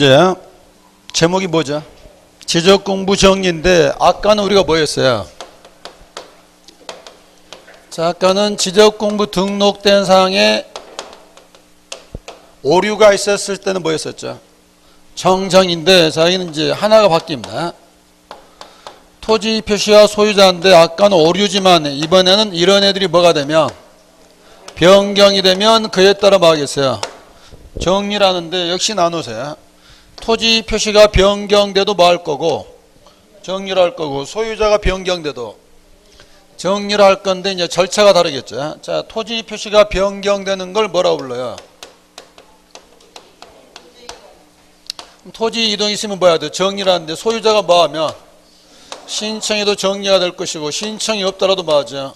이제 제목이 뭐죠? 지적공부 정리인데 아까는 우리가 뭐였어요? 자, 아까는 지적공부 등록된 사항에 오류가 있었을 때는 뭐였었죠? 정정인데 자, 여기는 이제 하나가 바뀝니다. 토지 표시와 소유자인데 아까는 오류지만 이번에는 이런 애들이 뭐가 되면 변경이 되면 그에 따라 뭐 하겠어요? 정리라는데 역시 나누세요. 토지 표시가 변경돼도 뭐 할 거고 정리를 할 거고 소유자가 변경돼도 정리를 할 건데 이제 절차가 다르겠죠. 자, 토지 표시가 변경되는 걸 뭐라고 불러요? 토지 이동이 있으면 뭐야 돼? 정리를 하는데 소유자가 뭐 하면 신청해도 정리가 될 것이고 신청이 없더라도 뭐 하죠?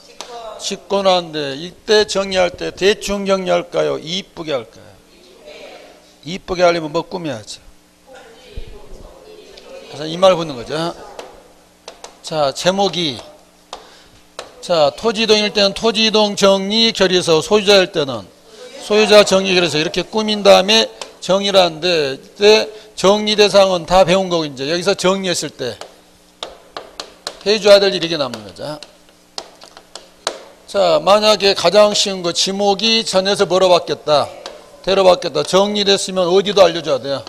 직권하는데 이때 정리할 때 대충 정리할까요? 이쁘게 할까요? 이쁘게 하려면 뭐 꾸며야죠. 그래서 이 말 붙는 거죠. 자, 제목이 자, 토지이동일 때는 토지이동 정리 결의서, 소유자일 때는 소유자 정리 결의서 이렇게 꾸민 다음에 정리를 하는데 이때 정리 대상은 다 배운 거고 이제 여기서 정리했을 때 해줘야 될 일이 이게 남는 거죠. 자, 만약에 가장 쉬운 거 지목이 전에서 뭐로 바뀌었다? 대로 바뀌었다. 정리됐으면 어디도 알려줘야 돼요.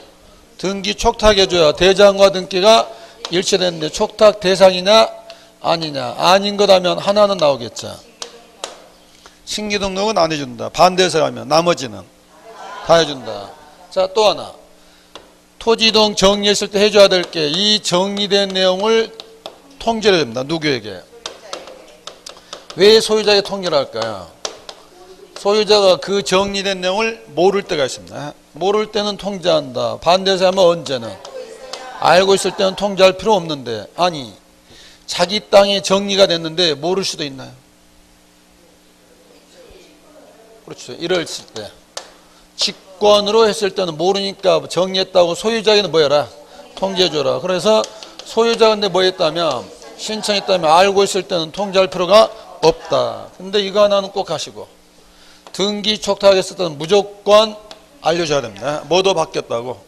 등기 촉탁해줘야 대장과 등기가 일치됐는데 촉탁 대상이냐 아니냐 아닌 거라면 하나는 나오겠죠. 신규 등록은 안 해준다. 반대해서 가면 나머지는 다 해준다. 자, 또 하나 토지이동 정리했을 때 해줘야 될 게 이 정리된 내용을 통지를 해줍니다. 누구에게? 왜 소유자에게 통지를 할까요? 소유자가 그 정리된 내용을 모를 때가 있습니다. 모를 때는 통지한다. 반대해서 하면 언제는? 알고 있을 때는 통지할 필요 없는데 아니 자기 땅이 정리가 됐는데 모를 수도 있나요? 그렇죠. 이럴 때 직권으로 했을 때는 모르니까 정리했다고 소유자에게는 뭐 해라? 통지해줘라. 그래서 소유자가 근데 뭐 했다면 신청했다면 알고 있을 때는 통지할 필요가 없다. 근데 이거 하나는 꼭 하시고 등기 촉탁했을 때는 무조건 알려줘야 됩니다. 뭐도 바뀌었다고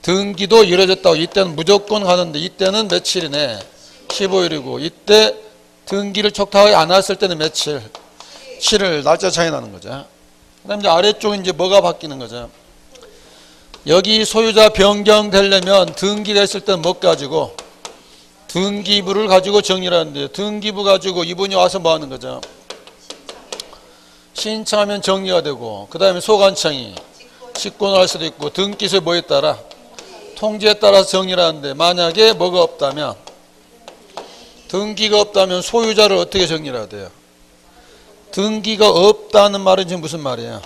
등기도 이루어졌다고 이때는 무조건 가는데 이때는 며칠이네 15일이고 이때 등기를 촉탁하지 않았을 때는 며칠 7일 날짜 차이 나는 거죠. 그 다음에 이제 아래쪽은 이제 뭐가 바뀌는 거죠. 여기 소유자 변경되려면 등기가 있을 때는 뭐 가지고 등기부를 가지고 정리를 하는데 등기부 가지고 이분이 와서 뭐 하는 거죠. 신청하면 정리가 되고 그 다음에 소관청이 직권을 할 수도 있고 등기소에 뭐에 따라 통지에 따라서 정리를 하는데 만약에 뭐가 없다면 등기가 없다면 소유자를 어떻게 정리를 해야 돼요? 등기가 없다는 말은 지금 무슨 말이에요?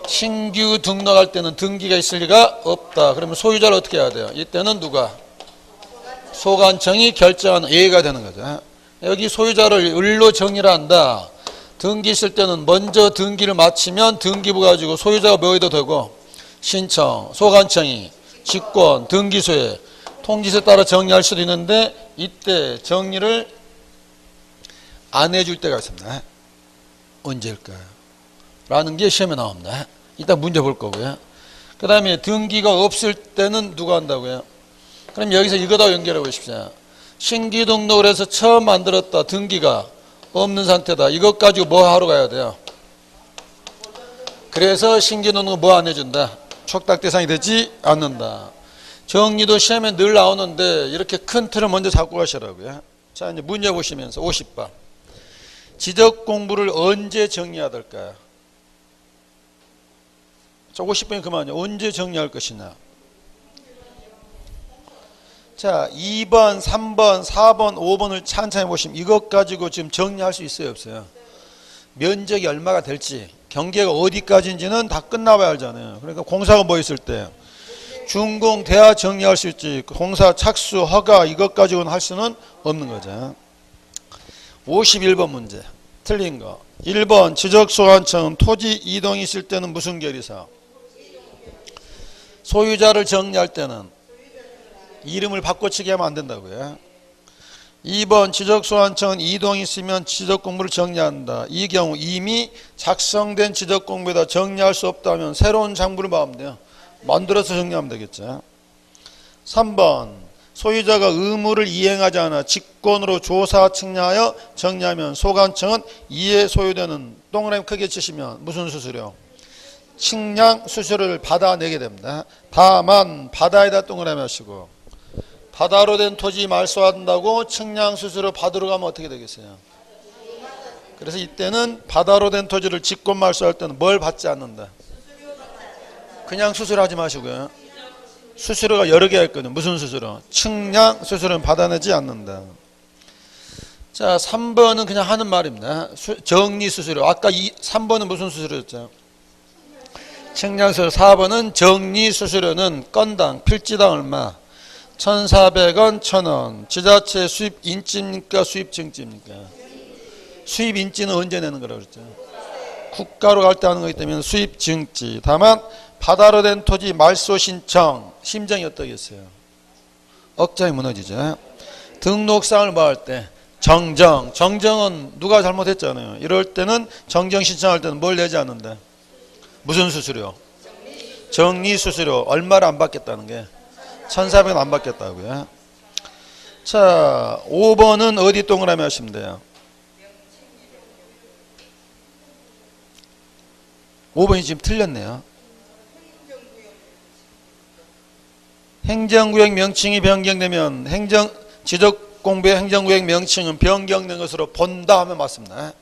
신규 등록할 때는 등기가 있을 리가 없다. 그러면 소유자를 어떻게 해야 돼요? 이때는 누가? 소관청이 결정하는 예가 되는 거죠. 여기 소유자를 을로 정리를 한다. 등기 있을 때는 먼저 등기를 마치면 등기부 가지고 소유자가 뭐 해도 되고 신청, 소관청이 직권, 등기소에 통지서에 따라 정리할 수도 있는데 이때 정리를 안 해줄 때가 있습니다. 언제일까요? 라는 게 시험에 나옵니다. 이따 문제 볼 거고요. 그 다음에 등기가 없을 때는 누가 한다고요? 그럼 여기서 이거다 연결해 보십시오. 신규 등록을 해서 처음 만들었다. 등기가 없는 상태다. 이것 가지고 뭐 하러 가야 돼요? 그래서 신규 등록은 뭐 안 해준다? 촉탁 대상이 되지 않는다. 정리도 시험에 늘 나오는데 이렇게 큰 틀을 먼저 잡고 가시라고요. 자, 이제 문제 보시면서 50번. 지적 공부를 언제 정리해야 될까요? 자, 50번이 그만요. 언제 정리할 것이냐. 자, 2번, 3번, 4번, 5번을 찬찬히 보시면 이것 가지고 지금 정리할 수 있어요, 없어요? 면적이 얼마가 될지, 경계가 어디까지인지는 다 끝나봐야 알잖아요. 그러니까 공사가 뭐 있을 때 준공, 대하 정리할 수 있지 공사, 착수, 허가 이것 가지고는 할 수는 없는 거죠. 51번 문제 틀린 거. 1번 지적소관청은 토지 이동이 있을 때는 무슨 결의서? 소유자를 정리할 때는 이름을 바꿔치기 하면 안 된다고요. 2번 지적소환청은 이동이 있으면 지적공부를 정리한다. 이 경우 이미 작성된 지적공부에다 정리할 수 없다면 새로운 장부를 마으면 돼요. 만들어서 정리하면 되겠죠. 3번 소유자가 의무를 이행하지 않아 직권으로 조사 측량하여 정리하면 소관청은 이에 소요되는 동그라미 크게 치시면 무슨 수수료? 측량 수수료를 받아내게 됩니다. 다만 바다에다 동그라미 하시고 바다로 된 토지 말소한다고 측량 수수료 받으러 가면 어떻게 되겠어요? 그래서 이때는 바다로 된 토지를 직권 말소할 때는 뭘 받지 않는다? 그냥 수수료 하지 마시고요. 수수료가 여러 개가 있거든요. 무슨 수수료? 측량 수수료는 받아내지 않는다. 자, 3번은 그냥 하는 말입니다. 정리 수수료. 아까 3번은 무슨 수수료였죠? 측량 수수료. 4번은 정리 수수료는 건당, 필지당 얼마? 1,400원, 1,000원. 지자체 수입 인지입니까? 수입 증지입니까? 수입 인지는 언제 내는 거라고 그랬죠? 국가로 갈 때 하는 거기 때문에 수입 증지. 다만 바다로 된 토지 말소 신청 심정이 어떠겠어요? 억장이 무너지죠. 등록상을 뭐 할 때? 정정은 누가 잘못했잖아요. 이럴 때는 정정 신청할 때는 뭘 내지 않는데? 무슨 수수료? 정리 수수료. 얼마를 안 받겠다는 게? 1,400원 안 받겠다고요. 자, 5번은 어디 동그라미 하시면 돼요? 5번이 지금 틀렸네요. 행정구역 명칭이 변경되면 지적공부의 행정구역 명칭은 변경된 것으로 본다 하면 맞습니다.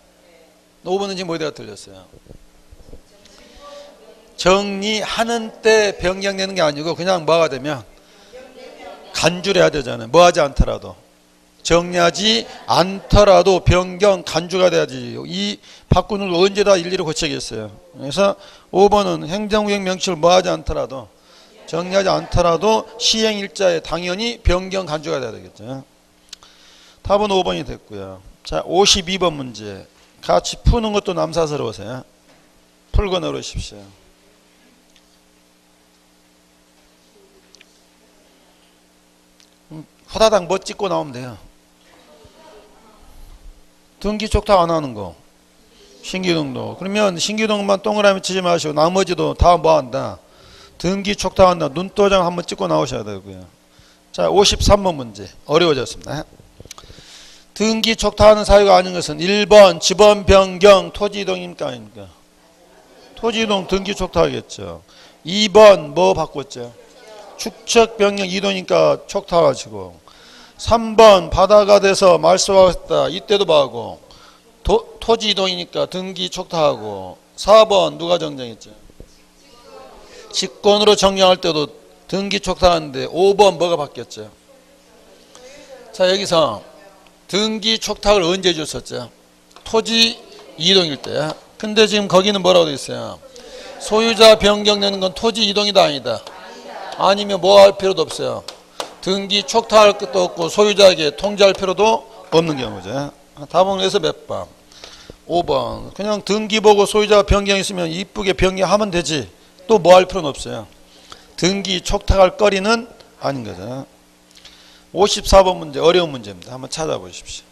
5번은 지금 어디가 틀렸어요? 정리하는 때 변경되는 게 아니고 그냥 뭐가 되면 간주를 해야 되잖아요. 뭐 하지 않더라도. 정리하지 않더라도 변경 간주가 돼야지. 이 바꾸는 걸 언제 다 일일이 고치겠어요. 그래서 5번은 행정구역 명칭을 뭐 하지 않더라도 정리하지 않더라도 시행일자에 당연히 변경 간주가 돼야 되겠죠. 답은 5번이 됐고요. 자, 52번 문제. 같이 푸는 것도 남사스러우세요. 풀고 내려오십시오. 후다닥 뭐 찍고 나오면 돼요. 등기 촉탁 안 하는 거. 신규등록. 그러면 신규등록만 동그라미 치지 마시고 나머지도 다 뭐 한다? 등기 촉탁한다. 눈도장 한번 찍고 나오셔야 되고요. 자, 53번 문제. 어려워졌습니다. 등기 촉탁하는 사유가 아닌 것은 1번 지번 변경 토지 이동입니까 아닙니까? 토지 이동 등기 촉탁하겠죠. 2번 뭐 바꿨죠? 축척 변경 이동이니까 촉탁하시고 3번 바다가 돼서 말소하겠다. 이때도 봐고 토지 이동이니까 등기 촉탁하고 4번 누가 정정했죠? 직권으로 정정할 때도 등기 촉탁하는데 5번 뭐가 바뀌었죠? 자, 여기서 등기 촉탁을 언제 줬었죠? 토지 이동일 때. 근데 지금 거기는 뭐라고 되어 있어요? 소유자 변경되는 건 토지 이동이다 아니다? 아니면 뭐 할 필요도 없어요. 등기 촉탁할 것도 없고 소유자에게 통지할 필요도 없는 경우죠. 답은 그래서 몇 번? 5번. 그냥 등기 보고 소유자 변경 있으면 이쁘게 변경하면 되지. 또 뭐 할 필요는 없어요. 등기 촉탁할 거리는 아닌 거죠. 54번 문제 어려운 문제입니다. 한번 찾아보십시오.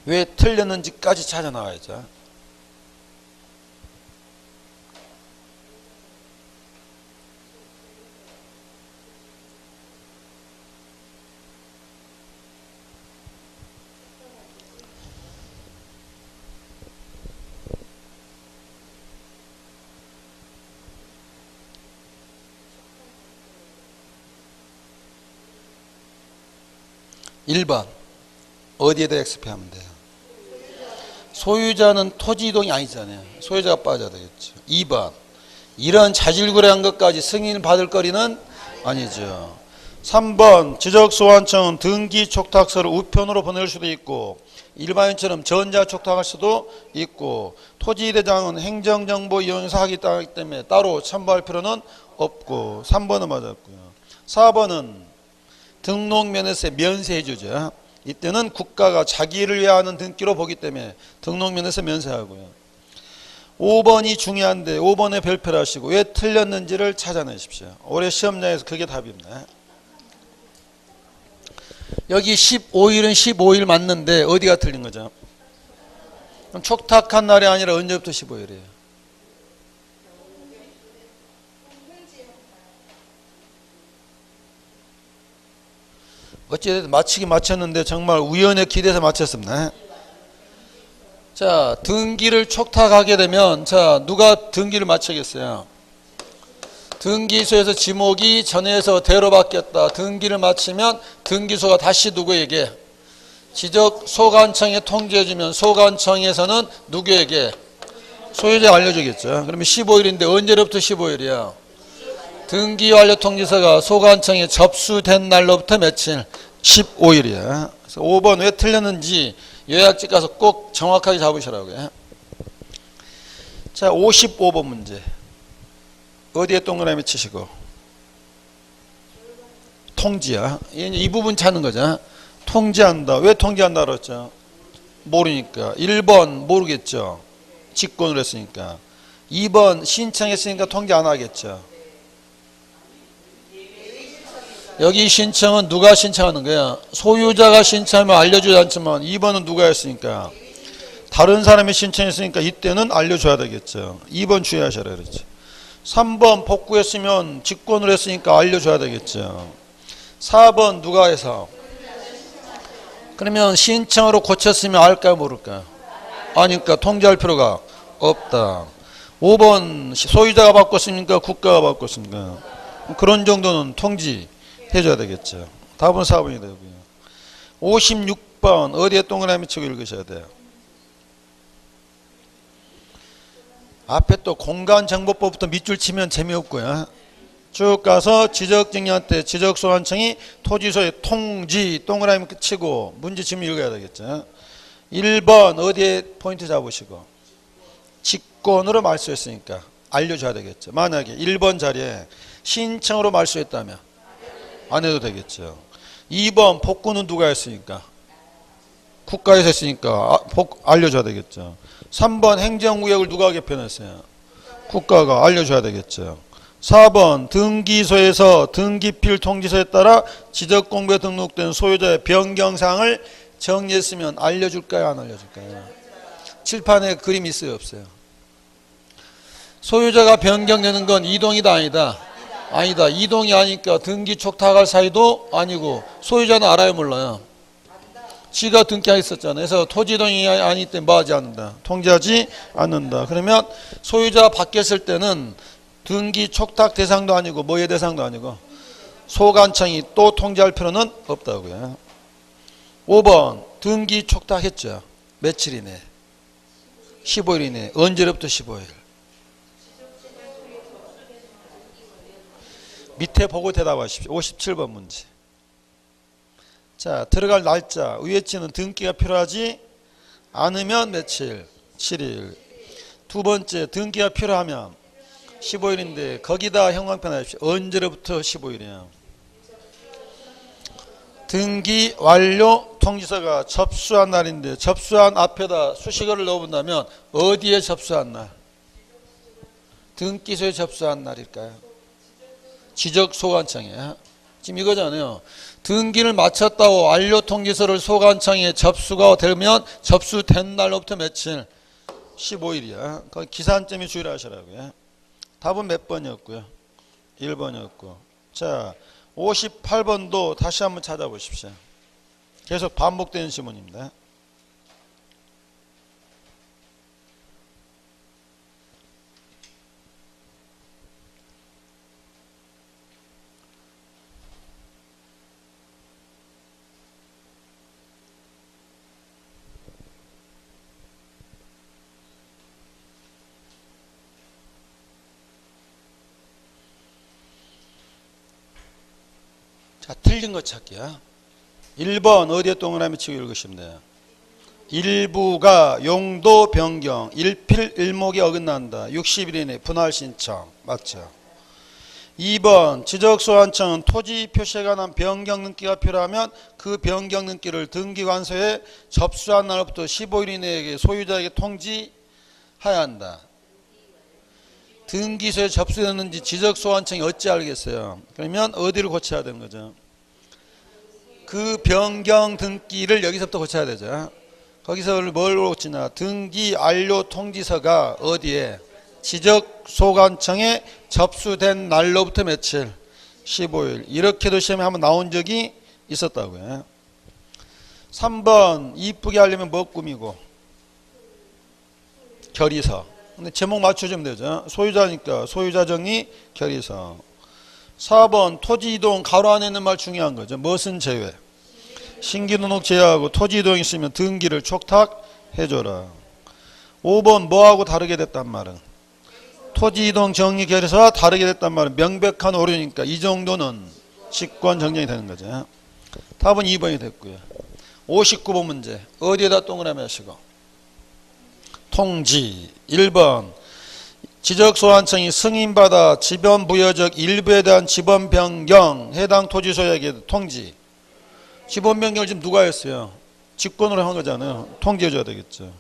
왜 틀렸는지까지 찾아 나와야죠. (1번) 어디에다 XP하면 돼요? 소유자는 토지 이동이 아니잖아요. 소유자가 빠져야 되겠죠. 2번 이런 자질구레한 것까지 승인을 받을 거리는 아니죠. 3번 지적소환청은 등기 촉탁서를 우편으로 보낼 수도 있고 일반인처럼 전자 촉탁할 수도 있고 토지대장은 행정정보 이용해서 하기 때문에 따로 첨부할 필요는 없고 3번은 맞았고요. 4번은 등록면에서 면세해 주죠. 이때는 국가가 자기를 위하는 등기로 보기 때문에 등록면에서 면세하고요. 5번이 중요한데 5번에 별표를 하시고 왜 틀렸는지를 찾아내십시오. 올해 시험장에서 그게 답입니다. 여기 15일은 15일 맞는데 어디가 틀린 거죠? 촉탁한 날이 아니라 언제부터 15일이에요? 어찌됐든 맞히긴 맞췄는데 정말 우연에 기대서 맞췄습니다. 자, 등기를 촉탁하게 되면 자, 누가 등기를 마치겠어요? 등기소에서 지목이 전에서 대로 바뀌었다. 등기를 마치면 등기소가 다시 누구에게? 지적 소관청에 통지해주면 소관청에서는 누구에게? 소유자 알려주겠죠. 그러면 15일인데 언제로부터 15일이야? 등기 완료 통지서가 소관청에 접수된 날로부터 며칠? 15일이야. 그래서 5번 왜 틀렸는지 요약집 가서 꼭 정확하게 잡으시라고요. 자, 55번 문제. 어디에 동그라미 치시고? 통지야. 이 부분 찾는 거죠. 통지한다. 왜 통지한다 그랬죠? 모르니까. 1번 모르겠죠. 직권을 했으니까. 2번 신청했으니까 통지 안 하겠죠. 여기 신청은 누가 신청하는 거야? 소유자가 신청하면 알려주지 않지만 2번은 누가 했으니까? 다른 사람이 신청했으니까 이때는 알려줘야 되겠죠. 2번 주의하셔라 그랬죠. 3번 복구했으면 직권을 했으니까 알려줘야 되겠죠. 4번 누가 해서? 그러면 신청으로 고쳤으면 알까요 모를까요? 아니까 통지할 필요가 없다. 5번 소유자가 바꿨습니까? 국가가 바꿨습니까? 그런 정도는 통지 해줘야 되겠죠. 답은 4번이 되고요. 56번 어디에 동그라미 치고 읽으셔야 돼요. 앞에 또 공간정보법부터 밑줄 치면 재미없고요. 쭉 가서 지적증명한테 지적소관청이 토지소에 통지 동그라미 치고 문제 지문 읽어야 되겠죠. 1번 어디에 포인트 잡으시고 직권으로 말소했으니까 알려줘야 되겠죠. 만약에 1번 자리에 신청으로 말소했다면 안 해도 되겠죠. 2번 복구는 누가 했으니까? 국가에서 했으니까 알려줘야 되겠죠. 3번 행정구역을 누가 개편했어요? 국가가 알려줘야 되겠죠. 4번 등기소에서 등기필 통지서에 따라 지적공부에 등록된 소유자의 변경사항을 정리했으면 알려줄까요? 안 알려줄까요? 칠판에 그림 있어요? 없어요? 소유자가 변경되는 건 이동이다 아니다? 아니다. 이동이 아니까 등기 촉탁할 사이도 아니고 소유자는 알아요 몰라요? 지가 등기했었잖아요. 그래서 토지 이동이 아니기 때문에 뭐하지 않는다. 통지하지 않는다. 그러면 소유자가 바뀌었을 때는 등기 촉탁 대상도 아니고 뭐의 대상도 아니고 소관청이 또 통지할 필요는 없다고요. 5번 등기 촉탁했죠. 며칠 이내? 15일 이내. 언제로부터 15일? 밑에 보고 대답하십시오. 57번 문제. 자, 들어갈 날짜. 위에 치는 등기가 필요하지 않으면 며칠? 7일. 두 번째, 등기가 필요하면 15일인데 거기다 형광펜 하십시오. 언제로부터 15일이야? 등기 완료 통지서가 접수한 날인데 접수한 앞에다 수식어를 넣어본다면 어디에 접수한 날? 등기소에 접수한 날일까요? 지적소관청에. 지금 이거잖아요. 등기를 마쳤다고 완료 통지서를 소관청에 접수가 되면 접수된 날로부터 며칠? 15일이야. 거기 기산점이 주의를 하시라고요. 답은 몇 번이었고요? 1번이었고. 자, 58번도 다시 한번 찾아보십시오. 계속 반복되는 지문입니다. 자, 틀린 거 찾기야. 1번 어디에 동그라미 치고 읽으시면 돼요. 일부가 용도 변경, 일필 일목에 어긋난다. 60일 이내 분할 신청. 맞죠? 2번 지적소관청은 토지 표시에 관한 변경 등기가 필요하면 그 변경 등기를 등기관서에 접수한 날부터 15일 이내에 소유자에게 통지해야 한다. 등기소에 접수됐는지 지적소관청이 어찌 알겠어요? 그러면 어디를 고쳐야 되는 거죠? 그 변경 등기를 여기서부터 고쳐야 되죠. 거기서 뭘 고치냐? 등기 완료 통지서가 어디에? 지적소관청에 접수된 날로부터 며칠? 15일. 이렇게도 시험에 한번 나온 적이 있었다고요. 3번 이쁘게 하려면 뭐 꾸미고? 결의서. 근데 제목 맞춰주면 되죠. 소유자니까 소유자 정의 결의서. 4번 토지 이동 가로 안에 있는 말 중요한 거죠. 무엇은 제외? 신규 등록 제외하고 토지 이동 있으면 등기를 촉탁해줘라. 5번 뭐하고 다르게 됐단 말은? 토지 이동 정의 결의서와 다르게 됐단 말은 명백한 오류니까 이 정도는 직권 정정이 되는 거죠. 답은 2번이 됐고요. 59번 문제 어디에다 동그라미 하시고 통지 1번 지적소관청이 승인받아 지변 부여적 일부에 대한 지번 변경 해당 토지 소유에게 통지. 지번 변경을 지금 누가 했어요? 직권으로 한 거잖아요. 통지해줘야 되겠죠.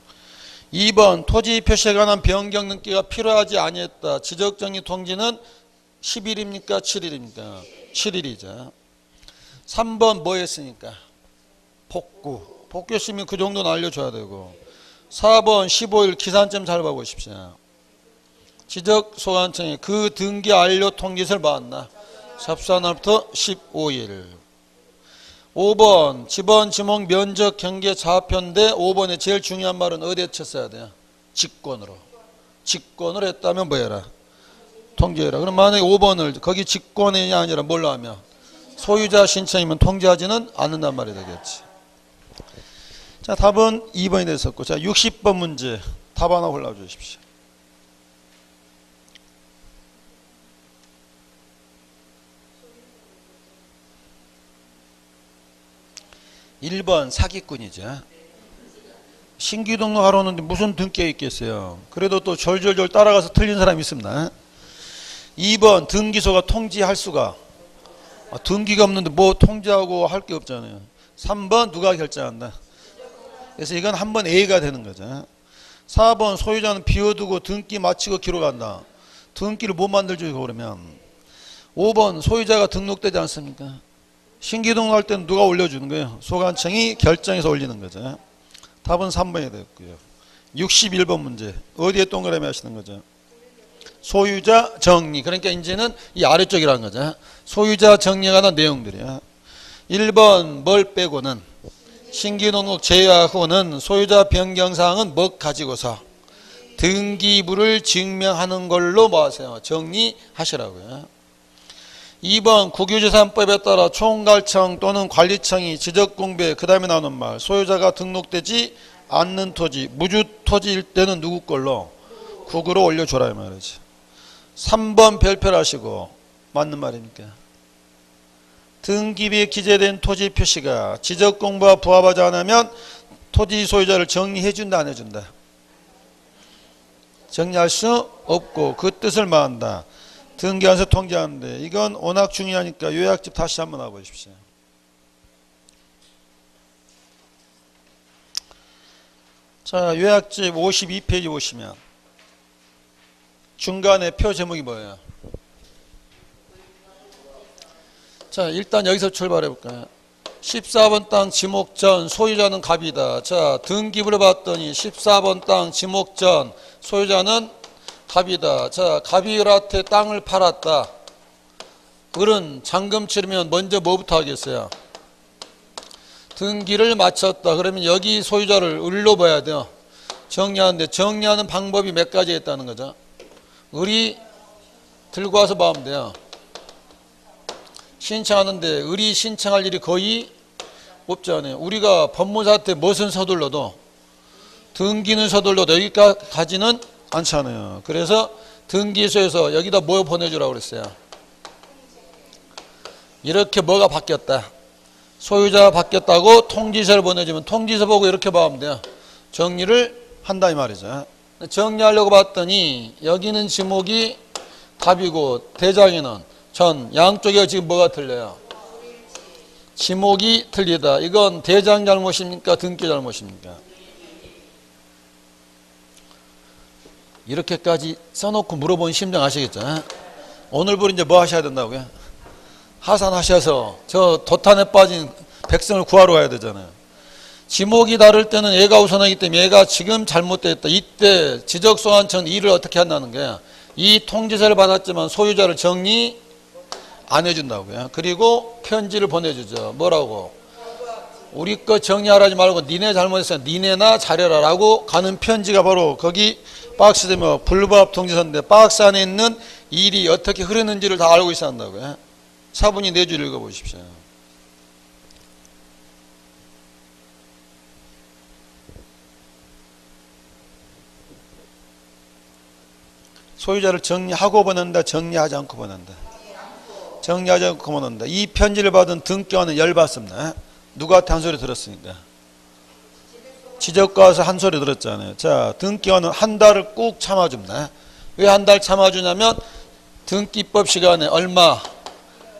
2번 토지 표시에 관한 변경 등기가 필요하지 아니했다. 지적정의 통지는 10일입니까? 7일입니까? 7일이죠. 3번 뭐 했으니까? 복구했으면 그 정도는 알려줘야 되고. 4번 15일 기산점 잘 봐보십시오. 지적소관청이 그 등기 완료 통지서를 받았나? 접수한 날부터 15일. 5번 지번 지목 면적 경계 좌표인데 5번에 제일 중요한 말은 어디에 쳤어야 돼요? 직권으로 했다면 뭐 해라? 통지해라. 그럼 만약에 5번을 거기 직권이 아니라 뭘로 하면? 소유자 신청이면 통지하지는 않는단 말이 되겠지. 자, 답은 2번이 됐었고, 자 60번 문제 답 하나 골라주십시오. 1번 사기꾼이죠. 신규 등록하러 오는데 무슨 등기가 있겠어요. 그래도 또 졸졸졸 따라가서 틀린 사람이 있습니다. 2번 등기소가 통지할 수가. 등기가 없는데 뭐 통지하고 할 게 없잖아요. 3번 누가 결정한다. 그래서 이건 한번 A가 되는 거죠. 4번 소유자는 비워두고 등기 마치고 기록한다. 등기를 못 만들죠 그러면. 5번 소유자가 등록되지 않습니까? 신규 등록할 때는 누가 올려주는 거예요? 소관청이 결정해서 올리는 거죠. 답은 3번이 되었고요. 61번 문제 어디에 동그라미 하시는 거죠? 소유자 정리. 그러니까 이제는 이 아래쪽이라는 거죠. 소유자 정리에 관한 내용들이야. 1번 뭘 빼고는 신규 등록 제외하고는 소유자 변경사항은 뭐 가지고서 등기부를 증명하는 걸로 뭐 하세요? 정리하시라고요. 2번 국유재산법에 따라 총괄청 또는 관리청이 지적공부에 그 다음에 나오는 말 소유자가 등록되지 않는 토지 무주토지일 때는 누구 걸로? 국으로 올려줘라 이 말이지. 3번 별표를 하시고 맞는 말입니까? 등기비에 기재된 토지 표시가 지적공부와 부합하지 않으면 토지 소유자를 정리해준다 안 해준다? 정리할 수 없고 그 뜻을 말한다. 등기한서 통지하는데 이건 워낙 중요하니까 요약집 다시 한번 와보십시오. 자, 요약집 52페이지 보시면 중간에 표 제목이 뭐예요? 자, 일단 여기서 출발해 볼까요? 14번 땅 지목전 소유자는 갑이다. 자, 등기부를 봤더니 14번 땅 지목전 소유자는 갑이다. 자, 갑이 을한테 땅을 팔았다. 을은 잔금 치르면 먼저 뭐부터 하겠어요? 등기를 마쳤다. 그러면 여기 소유자를 을로 봐야 돼요. 정리하는데 정리하는 방법이 몇 가지 있다는 거죠. 을이 들고 와서 봐면 돼요. 신청하는데 을이 신청할 일이 거의 없잖아요. 우리가 법무사한테 무엇은 서둘러도 등기는 서둘러도 여기까지는 않잖아요. 그래서 등기소에서 여기다 뭐 보내주라고 그랬어요? 이렇게 뭐가 바뀌었다. 소유자가 바뀌었다고 통지서를 보내주면 통지서 보고 이렇게 봐면 돼요. 정리를 한다 이 말이죠. 정리하려고 봤더니 여기는 지목이 갑이고 대장에는 전 양쪽에 지금 뭐가 틀려요? 지목이 틀리다. 이건 대장 잘못입니까? 등기 잘못입니까? 이렇게까지 써놓고 물어본 심정 아시겠죠? 오늘부로 이제 뭐 하셔야 된다고요? 하산하셔서 저 도탄에 빠진 백성을 구하러 가야 되잖아요. 지목이 다를 때는 얘가 우선하기 때문에 얘가 지금 잘못됐다. 이때 지적소환청 일을 어떻게 한다는 거야? 이 통지서를 받았지만 소유자를 정리 안 해준다고요. 그리고 편지를 보내주죠. 뭐라고? 우리 거 정리하라지 말고 니네 잘못했으면 니네나 잘해라 라고 가는 편지가 바로 거기 박스 되면 불부합 통지서인데 박스 안에 있는 일이 어떻게 흐르는지를 다 알고 있어야 한다고요. 차분히 내줄 읽어보십시오. 소유자를 정리하고 보낸다, 정리하지 않고 보낸다. 정리하지 않고 보낸다. 이 편지를 받은 등기관은 열받습니다. 누구한테 한 소리 들었으니까? 지적과 와서 한 소리 들었잖아요. 자, 등기관은 한 달을 꾹 참아줍니다. 왜 한 달 참아주냐면 등기법 시간에 얼마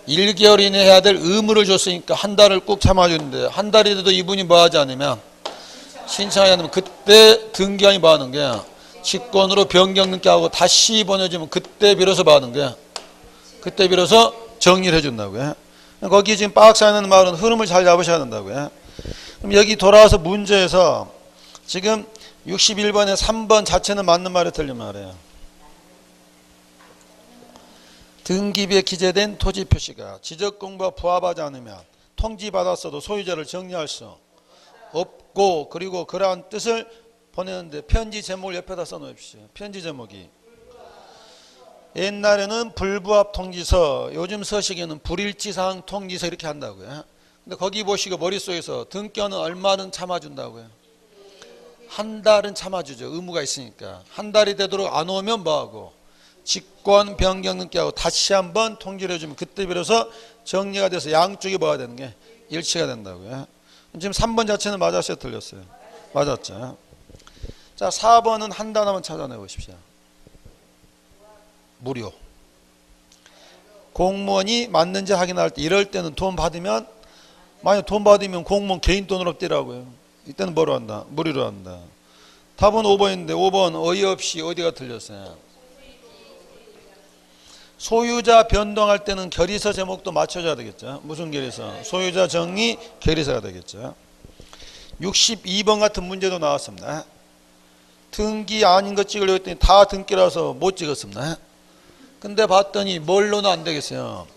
1개월 이내 해야 될 의무를 줬으니까 한 달을 꾹 참아주는데 한 달이 돼도 이분이 뭐 하지 않으면 신청하지 않으면 그때 등기관이 뭐 하는 거야? 직권으로 변경 등기 하고 다시 보내주면 그때 비로소 뭐 하는 거야? 그때 비로소 정리를 해준다고요. 거기 지금 박스 안에 있는 말은 흐름을 잘 잡으셔야 된다고요. 그럼 여기 돌아와서 문제에서 지금 61번에 3번 자체는 맞는 말이 틀린 말이에요. 등기부에 기재된 토지 표시가 지적공부와 부합하지 않으면 통지받았어도 소유자를 정리할 수 없고 그리고 그러한 뜻을 보내는데 편지 제목을 옆에다 써놓으십시오. 편지 제목이 옛날에는 불부합 통지서, 요즘 서식에는 불일치사항 통지서 이렇게 한다고요. 근데 거기 보시고 머릿속에서 등기관은 얼마는 참아준다고요. 한 달은 참아주죠. 의무가 있으니까. 한 달이 되도록 안 오면 뭐하고 직권 변경 등기하고 다시 한번 통지를 해주면 그때 비로소 정리가 돼서 양쪽이 뭐가 되는 게 일치가 된다고요. 지금 3번 자체는 맞았어요, 틀렸어요? 맞았죠. 자, 4번은 한 단어만 찾아내 보십시오. 무료. 공무원이 맞는지 확인할 때 이럴 때는 돈 받으면 만약 돈 받으면 공무원 개인 돈으로 떼라고요. 이때는 뭐로 한다? 무료로 한다. 답은 5번인데 5번 어이없이 어디가 틀렸어요? 소유자 변동할 때는 결의서 제목도 맞춰줘야 되겠죠. 무슨 결의서? 소유자 정리 결의서가 되겠죠. 62번 같은 문제도 나왔습니다. 등기 아닌 거 찍으려고 했더니 다 등기라서 못 찍었습니다. 근데 봤더니 뭘로는 안 되겠어요.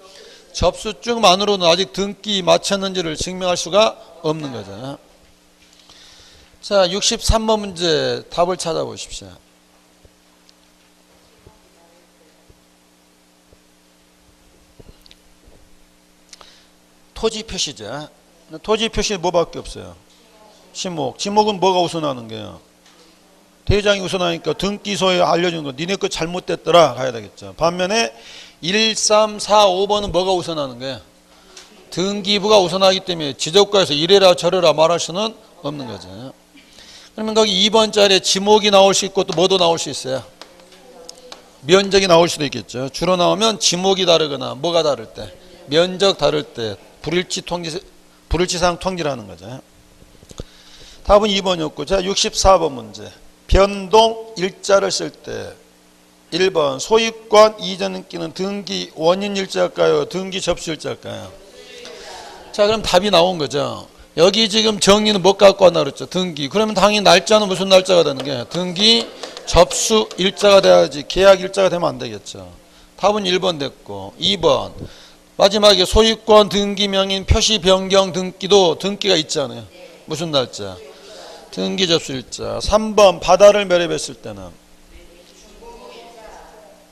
접수증만으로는 아직 등기 맞췄는지를 증명할 수가 없는 거죠. 자, 63번 문제 답을 찾아보십시오. 토지 표시죠. 토지 표시는 뭐밖에 없어요? 지목. 지목은 뭐가 우선하는 거예요? 대장이 우선하니까 등기소에 알려주는 거 니네 거 잘못됐더라 가야 되겠죠. 반면에 1, 3, 4, 5번은 뭐가 우선하는 거예요? 등기부가 우선하기 때문에 지적과에서 이래라 저래라 말할 수는 없는 거죠. 그러면 거기 2번짜리에 지목이 나올 수 있고 또 뭐도 나올 수 있어요? 면적이 나올 수도 있겠죠. 주로 나오면 지목이 다르거나 뭐가 다를 때 면적 다를 때 불일치사항 통지라는 거죠. 답은 2번이었고 자 64번 문제. 변동 일자를 쓸 때 1번 소유권 이전 등기는 등기 원인 일자일까요? 등기 접수 일자일까요? 자 그럼 답이 나온 거죠. 여기 지금 정리는 못 갖고 왔나 그랬죠. 등기. 그러면 당연히 날짜는 무슨 날짜가 되는 게 등기 접수 일자가 돼야지 계약 일자가 되면 안 되겠죠. 답은 1번 됐고 2번 마지막에 소유권 등기 명인 표시 변경 등기도 등기가 있잖아요. 무슨 날짜? 등기 접수 일자. 3번 바다를 매립했을 때는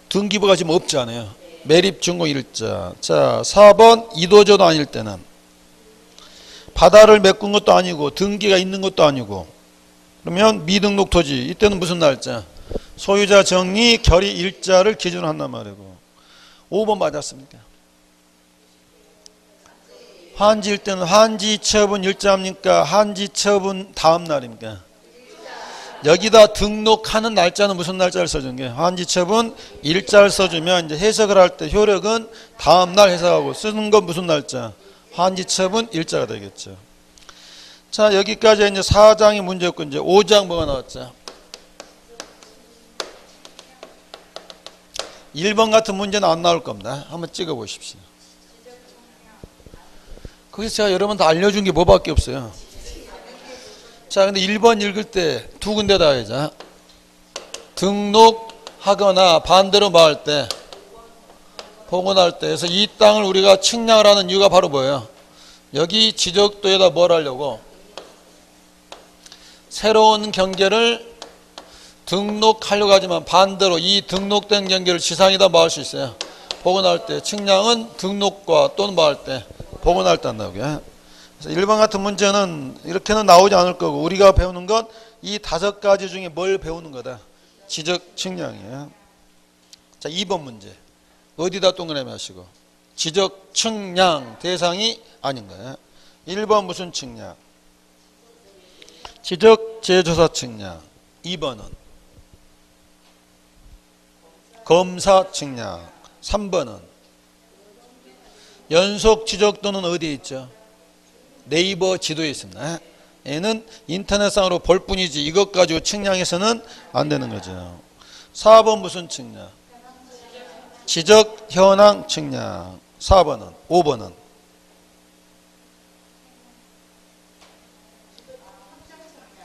등기부가 지금 없잖아요. 매립 준공 일자. 자 4번 이도저도 아닐 때는 바다를 메꾼 것도 아니고 등기가 있는 것도 아니고 그러면 미등록 토지 이때는 무슨 날짜? 소유자 정리 결의 일자를 기준으로 한단 말이고 5번 맞았습니까? 환지일 때는 환지 처분 일자입니까? 환지 처분 다음 날입니까? 여기다 등록하는 날짜는 무슨 날짜를 써준 게 환지 처분 일자를 써주면 이제 해석을 할 때 효력은 다음 날 해석하고 쓰는 건 무슨 날짜? 환지 처분 일자가 되겠죠. 자 여기까지 이제 4장이 문제였고 이제 5장 뭐가 나왔죠? 1번 같은 문제는 안 나올 겁니다. 한번 찍어 보십시오. 거기서 제가 여러분 다 알려준 게 뭐밖에 없어요. 자, 근데 1번 읽을 때 두 군데다 해자. 등록하거나 반대로 말할 때, 복원할 때, 그래서 이 땅을 우리가 측량을 하는 이유가 바로 뭐예요? 여기 지적도에다 뭘 하려고? 새로운 경계를 등록하려고 하지만 반대로 이 등록된 경계를 지상에다 뭐 할 수 있어요? 복원할 때. 측량은 등록과 또는 뭐 할 때? 복원할 때 한다고요. 그래서 1번 같은 문제는 이렇게는 나오지 않을 거고, 우리가 배우는 건 이 5가지 중에 뭘 배우는 거다? 지적 측량이에요. 자, 2번 문제. 어디다 동그라미 하시고. 지적 측량 대상이 아닌 거예요. 1번 무슨 측량? 지적 재조사 측량. 2번은 검사 측량. 3번은 연속 지적도는 어디에 있죠? 네이버 지도에 있습니다. 얘는 인터넷상으로 볼 뿐이지 이것 가지고 측량해서는 안 되는 거죠. 4번 무슨 측량? 지적 현황 측량. 4번은 5번은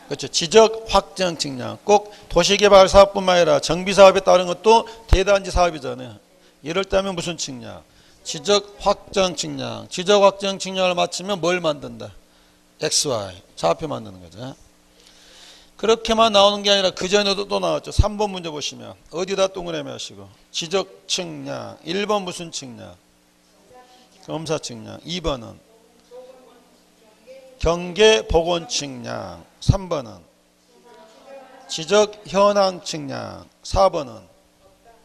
그렇죠. 지적 확정 측량. 꼭 도시개발 사업뿐만 아니라 정비사업에 따른 것도 대단지 사업이잖아요. 이럴 때면 무슨 측량? 지적 확정 측량. 지적 확정 측량을 마치면 뭘 만든다? XY. 좌표 만드는 거죠. 그렇게만 나오는 게 아니라 그 전에도 또 나왔죠. 3번 문제 보시면 어디다 동그라미 하시고. 지적 측량. 1번 무슨 측량? 검사 측량. 2번은 경계 복원 측량. 3번은 지적 현황 측량. 4번은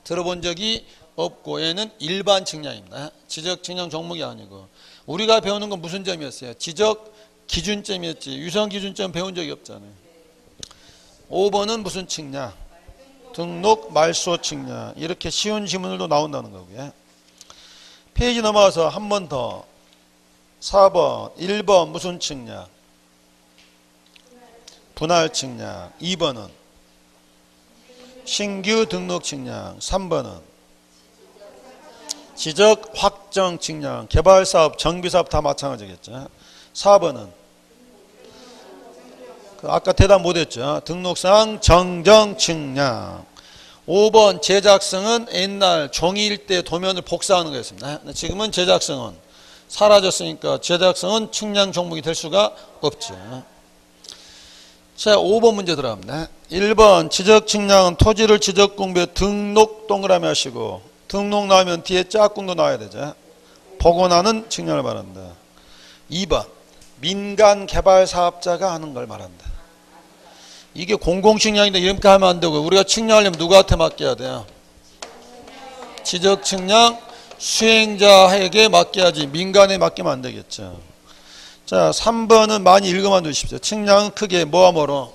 들어본 적이 없고 얘는 일반 측량입니다. 지적 측량 종목이 아니고. 우리가 배우는 건 무슨 점이었어요? 지적 기준점이었지. 유성 기준점 배운 적이 없잖아요. 5번은 무슨 측량? 등록 말소 측량. 이렇게 쉬운 지문들도 나온다는 거고요. 페이지 넘어가서 한 번 더. 4번 1번 무슨 측량? 분할 측량. 2번은 신규 등록 측량. 3번은 지적 확정 측량. 개발사업, 정비사업 다 마찬가지겠죠. 4번은 아까 대답 못했죠. 등록상 정정 측량. 5번 제작성은 옛날 종이일 때 도면을 복사하는 거였습니다. 지금은 제작성은 사라졌으니까 제작성은 측량 종목이 될 수가 없죠. 자, 5번 문제 들어갑니다. 1번 지적 측량은 토지를 지적 공부에 등록 동그라미 하시고, 등록 나오면 뒤에 짝꿍도 나와야 되죠. 복원하는 측량을 말한다. 2번 민간 개발 사업자가 하는 걸 말한다. 이게 공공측량인데 이렇게 하면 안 되고, 우리가 측량하려면 누구한테 맡겨야 돼요? 지적 측량 수행자에게 맡겨야지 민간에 맡기면 안 되겠죠. 자, 3번은 많이 읽어만 두십시오. 측량은 크게 뭐와 뭐로?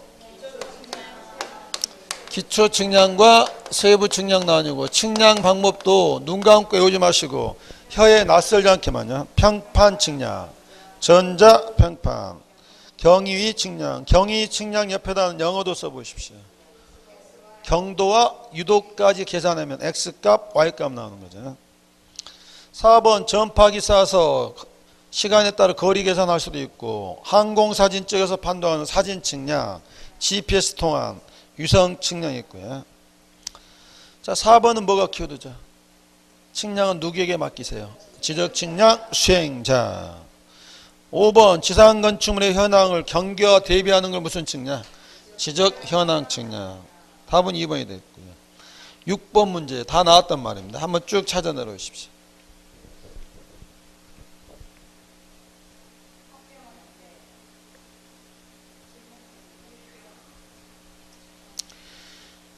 기초 측량과 세부 측량 나뉘고, 측량 방법도 눈 감고 외우지 마시고 혀에 낯설지 않게만요. 평판 측량, 전자 평판, 경위 측량. 경위 측량 옆에다는 영어도 써보십시오. 경도와 유도까지 계산하면 X값, Y값 나오는 거죠. 4번 전파기 쏴서 시간에 따라 거리 계산할 수도 있고, 항공사진 찍어서 판도하는 사진 측량, GPS 통한, 유성 측량이 있고요. 자, 4번은 뭐가 키워드죠? 측량은 누구에게 맡기세요? 지적 측량 수행자. 5번 지상 건축물의 현황을 경계와 대비하는 걸 무슨 측량? 지적 현황 측량. 답은 2번이 됐고요. 6번 문제 다 나왔단 말입니다. 한번 쭉 찾아 내려오십시오.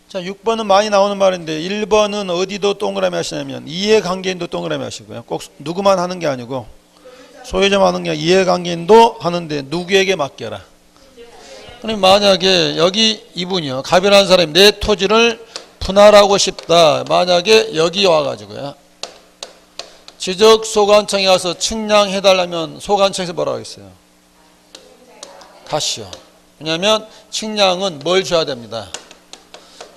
자, 6번은 많이 나오는 말인데 1번은 어디도 동그라미 하시냐면 이해관계인도 동그라미 하시고요. 꼭 누구만 하는 게 아니고 소유자만 하는 게 아니라 이해관계인도 하는데 누구에게 맡겨라. 그럼 만약에 여기 이분이요, 갑이라는 사람이 내 토지를 분할하고 싶다. 만약에 여기 와가지고요, 지적소관청에 가서 측량해달라면 소관청에서 뭐라고 했어요? 가시오. 왜냐하면 측량은 뭘 줘야 됩니다?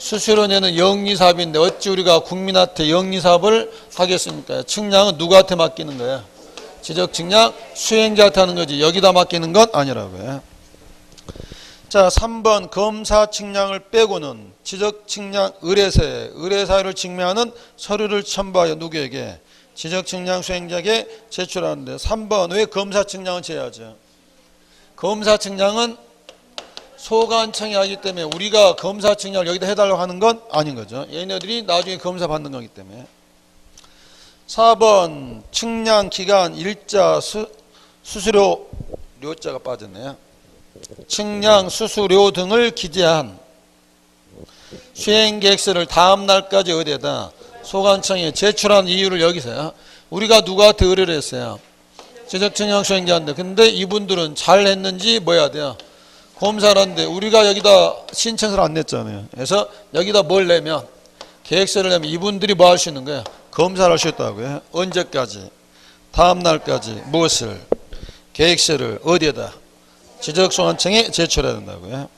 수수료 내는 영리사업인데 어찌 우리가 국민한테 영리사업을 하겠습니까? 측량은 누구한테 맡기는 거야? 지적측량 수행자한테 하는 거지 여기다 맡기는 건 아니라고요. 자, 3번 검사측량을 빼고는 지적측량 의뢰사유를 증명하는 서류를 첨부하여 누구에게? 지적측량 수행자에게 제출하는데 3번 왜 검사측량은 제외하죠? 검사측량은 소관청이 하기 때문에 우리가 검사측량을 여기다 해달라고 하는 건 아닌 거죠. 얘네들이 나중에 검사 받는 거기 때문에. 4번 측량기간 일자 수수료 료자가 빠졌네요. 측량 수수료 등을 기재한 수행계획서를 다음 날까지 어디에다 소관청에 제출한 이유를 여기서요. 우리가 누구한테 의뢰를 했어요? 지적측량 수행자인데 근데 이분들은 잘 했는지 뭐 해야 돼요? 검사를 하는데 우리가 여기다 신청서를 안 냈잖아요. 그래서 여기다 뭘 내면 계획서를 내면 이분들이 뭐 할 수 있는 거예요? 검사를 할 수 있다고요. 언제까지? 다음 날까지 무엇을? 계획서를 어디에다? 지적소관청에 제출해야 된다고요.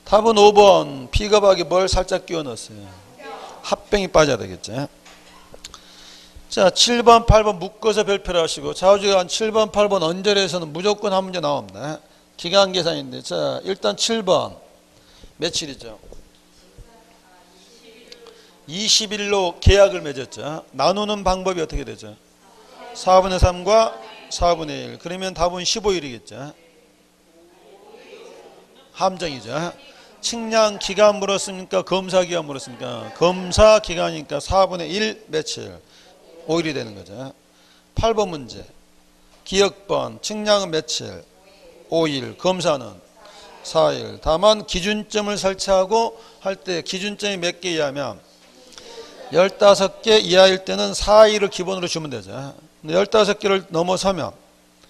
답은 5번 비겁하게 뭘 살짝 끼워 넣었어요. 합병이 빠져야 되겠죠. 자, 7번 8번 묶어서 별표를 하시고 좌우지간 7번 8번 언저리에서는 무조건 한 문제 나옵니다. 기간 계산인데 자 일단 7번 며칠이죠? 20일로 계약을 맺었죠. 나누는 방법이 어떻게 되죠? 4분의 3과 4분의 1 그러면 답은 15일이겠죠. 함정이죠. 측량 기간 물었습니까? 검사 기간 물었습니까? 검사 기간이니까 4분의 1 며칠? 5일이 되는 거죠. 8번 문제 기억번 측량은 며칠? 5일 검사는 4일. 다만 기준점을 설치하고 할 때 기준점이 몇 개 이하면 15개 이하일 때는 4일을 기본으로 주면 되죠. 15개를 넘어서면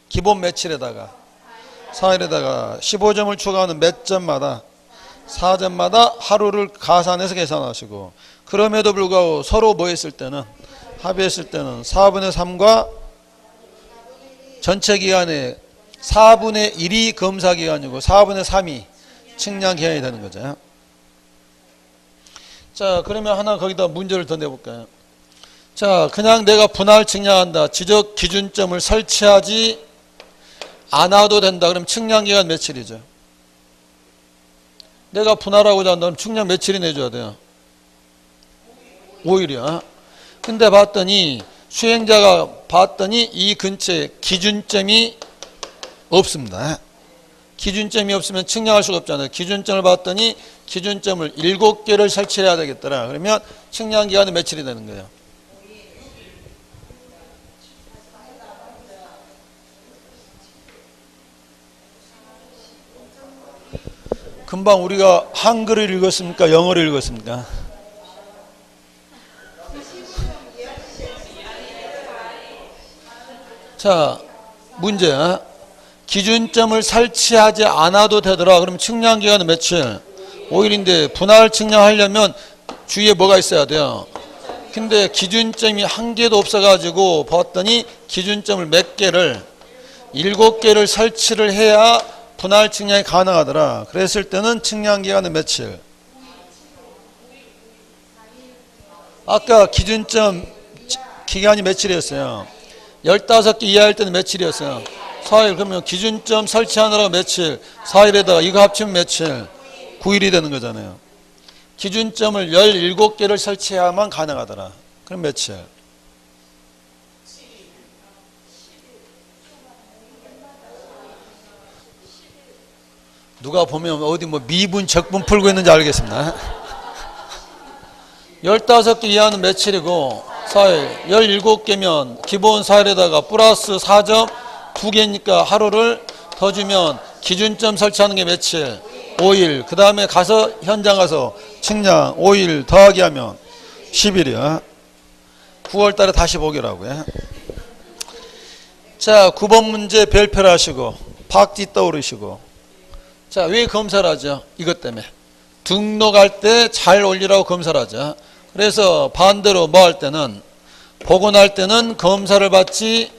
기본 며칠에다가 4일에다가 15점을 추가하는 몇 점마다 4점마다 하루를 가산해서 계산하시고 그럼에도 불구하고 서로 뭐 했을 때는 합의했을 때는 4분의 3과 전체 기간에 4분의 1이 검사 기간이고 4분의 3이 측량 기간이 되는 거죠. 자, 그러면 하나 거기다 문제를 더 내볼까요? 자, 그냥 내가 분할 측량한다. 지적 기준점을 설치하지 않아도 된다. 그럼 측량 기간 며칠이죠? 내가 분할하고자 한다면 측량 며칠이 내줘야 돼요? 5일이야. 근데 봤더니 수행자가 봤더니 이 근처에 기준점이 없습니다. 기준점이 없으면 측량할 수가 없잖아요. 기준점을 봤더니 기준점을 7개를 설치해야 되겠더라. 그러면 측량 기간은 며칠이 되는 거예요? 금방 우리가 한글을 읽었습니까? 영어를 읽었습니까? 자, 문제. 기준점을 설치하지 않아도 되더라. 그럼 측량 기간은 며칠? 5일인데 분할 측량하려면 주위에 뭐가 있어야 돼요? 근데 기준점이 한 개도 없어가지고 봤더니 기준점을 몇 개를 7개를 설치를 해야 분할 측량이 가능하더라. 그랬을 때는 측량 기간은 며칠? 아까 기준점 기간이 며칠이었어요? 15개 이하일 때는 며칠이었어요? 4일. 그러면 기준점 설치하느라고 며칠? 4일에다가 이거 합치면 며칠? 9일이 되는 거잖아요. 기준점을 17개를 설치해야만 가능하더라. 그럼 며칠? 누가 보면 어디 뭐 미분, 적분 풀고 있는지 알겠습니다. 15개 이하는 며칠이고 4일, 17개면 기본 4일에다가 플러스 4점 2개니까 하루를 더 주면 기준점 설치하는 게 며칠? 5일. 그 다음에 가서 현장 가서 측량 5일 더하기 하면 10일이야. 9월 달에 다시 보기라고요. 자, 9번 문제 별표를 하시고 박쥐 떠오르시고. 자, 왜 검사를 하죠? 이것 때문에. 등록할 때 잘 올리라고 검사를 하죠. 그래서 반대로 뭐 할 때는 복원할 때는 검사를 받지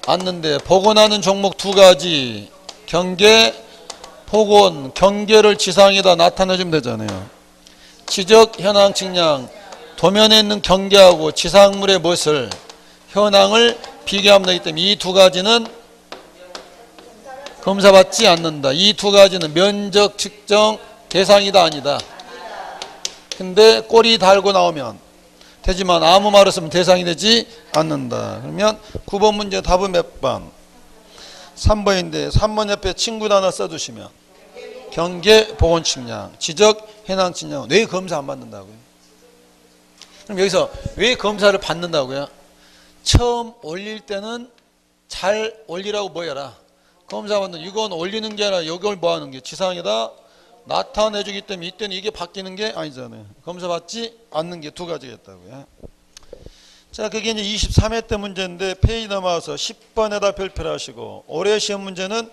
않는데 복원하는 종목 2가지 경계, 복원, 경계를 지상에다 나타내주면 되잖아요. 지적 현황 측량 도면에 있는 경계하고 지상물의 멋을 현황을 비교하면 되기 때문에 이 두 가지는 검사받지 않는다. 이 두 가지는 면적 측정 대상이다 아니다. 근데 꼬리 달고 나오면 되지만 아무 말 없으면 대상이 되지 않는다. 그러면 9번 문제 답은 몇 번? 3번인데 3번 옆에 친구 단어 써두시면 경계 보건 측량 지적 현황 측량 왜 검사 안 받는다고요? 그럼 여기서 왜 검사를 받는다고요? 처음 올릴 때는 잘 올리라고 뭐 해라? 검사 받는 이건 올리는 게 아니라 이걸 뭐 하는 게 지상에다 나타내주기 때문에 이때는 이게 바뀌는 게 아니잖아요. 검사 받지 않는 게 두 가지겠다고요. 자, 그게 이제 23회 때 문제인데 페이지 넘어와서 10번에다 별표를 하시고 올해 시험 문제는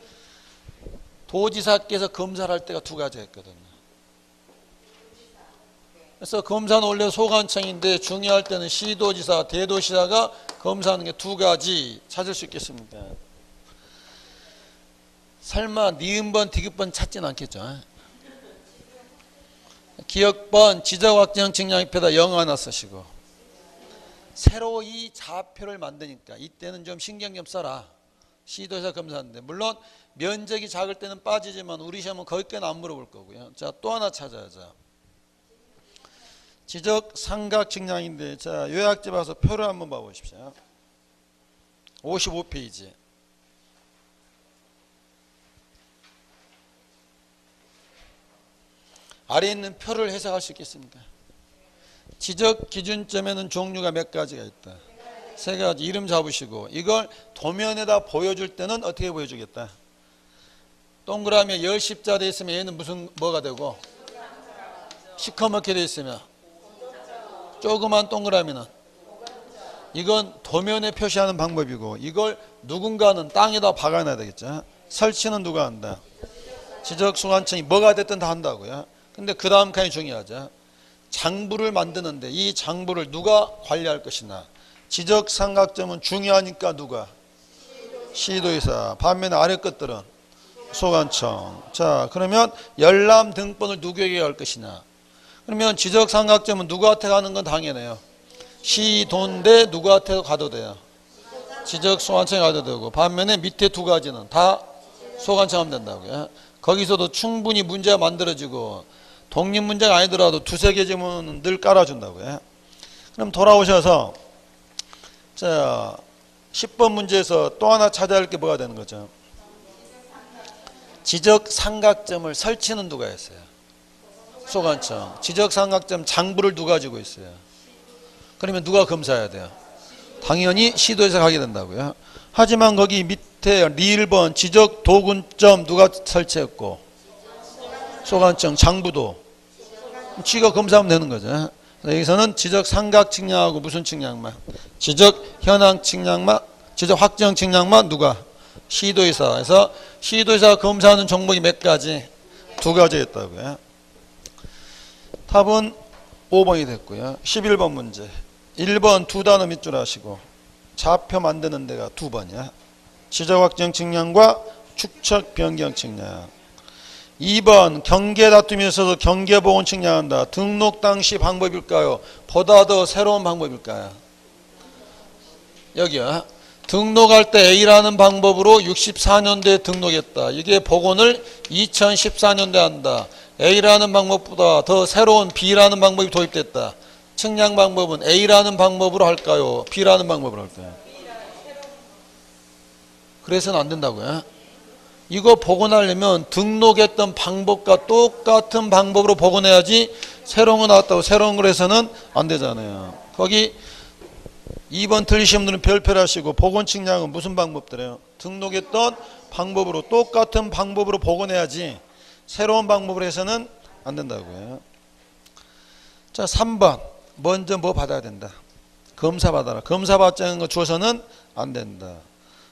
도지사께서 검사를 할 때가 두 가지 했거든요. 그래서 검사는 원래 소관청인데 중요할 때는 시도지사, 대도시사가 검사하는 게 두 가지 찾을 수 있겠습니까? 설마 니은번, 디귿번 찾진 않겠죠? 기억번, 지적확정 측량입에다 0 하나 쓰시고 새로 이 좌표를 만드니까 이때는 좀 신경 좀 써라. 시도에서 검사하는데 물론 면적이 작을 때는 빠지지만 우리 시험은 거기까지는 안 물어볼 거고요. 자, 또 하나 찾아야죠. 지적 삼각 측량인데 자, 요약지 봐서 표를 한번 봐보십시오. 55페이지. 아래에 있는 표를 해석할 수 있겠습니까? 지적 기준점에는 종류가 몇 가지가 있다. 세 가지. 이름 잡으시고 이걸 도면에다 보여줄 때는 어떻게 보여주겠다. 동그라미에 열 십자 돼 있으면 얘는 무슨 뭐가 되고 시커멓게 돼 있으면 조그만 동그라미는 이건 도면에 표시하는 방법이고 이걸 누군가는 땅에다 박아놔야 되겠죠. 설치는 누가 한다. 지적소관청이 뭐가 됐든 다 한다고요. 근데 그 다음 칸이 중요하죠. 장부를 만드는데 이 장부를 누가 관리할 것이나 지적삼각점은 중요하니까 누가? 시도의사. 반면에 아래 것들은 소관청. 자, 그러면 열람 등본을 누구에게 할 것이냐. 그러면 지적삼각점은 누구한테 가는 건 당연해요. 시도인데 누구한테 가도 돼요. 지적소관청에 가도 되고 반면에 밑에 두 가지는 다 소관청 하면 된다고요. 거기서도 충분히 문제가 만들어지고 독립 문제가 아니더라도 두세 개 지문은 늘 깔아준다고요. 그럼 돌아오셔서 자 10번 문제에서 또 하나 찾아야 할 게 뭐가 되는 거죠? 지적 삼각점을 설치는 누가 했어요? 소관청. 지적 삼각점 장부를 누가 가지고 있어요? 그러면 누가 검사해야 돼요? 당연히 시도에서 가게 된다고요. 하지만 거기 밑에 리을번 지적 도군점 누가 설치했고 소관청 장부도 지가 검사하면 되는 거죠. 여기서는 지적 삼각 측량하고 무슨 측량만? 지적 현황 측량만, 지적 확정 측량만 누가? 시도의사에서 시도의사가 검사하는 종목이 몇 가지? 두 가지 있다고요. 답은 5번이 됐고요. 11번 문제. 1번 두 단어 밑줄 하시고 좌표 만드는 데가 두 번이야. 지적 확정 측량과 축척 변경 측량. 2번 경계 다툼이 있어서 경계 보건 측량한다. 등록 당시 방법일까요? 보다 더 새로운 방법일까요? 여기요. 등록할 때 A라는 방법으로 64년도에 등록했다. 이게 복원을 2014년도에 한다. A라는 방법보다 더 새로운 B라는 방법이 도입됐다. 측량 방법은 A라는 방법으로 할까요? B라는 방법으로 할까요? 그래서는 안 된다고요. 이거 복원하려면 등록했던 방법과 똑같은 방법으로 복원해야지 새로운 거 나왔다고 새로운 걸 해서는 안 되잖아요. 거기 2번 틀리신 분들은 별표를 하시고 복원 측량은 무슨 방법들이에요? 등록했던 방법으로 똑같은 방법으로 복원해야지 새로운 방법으로 해서는 안 된다고요. 자 3번 먼저 뭐 받아야 된다. 검사 받아라. 검사 받자는 거 주어서는 안 된다.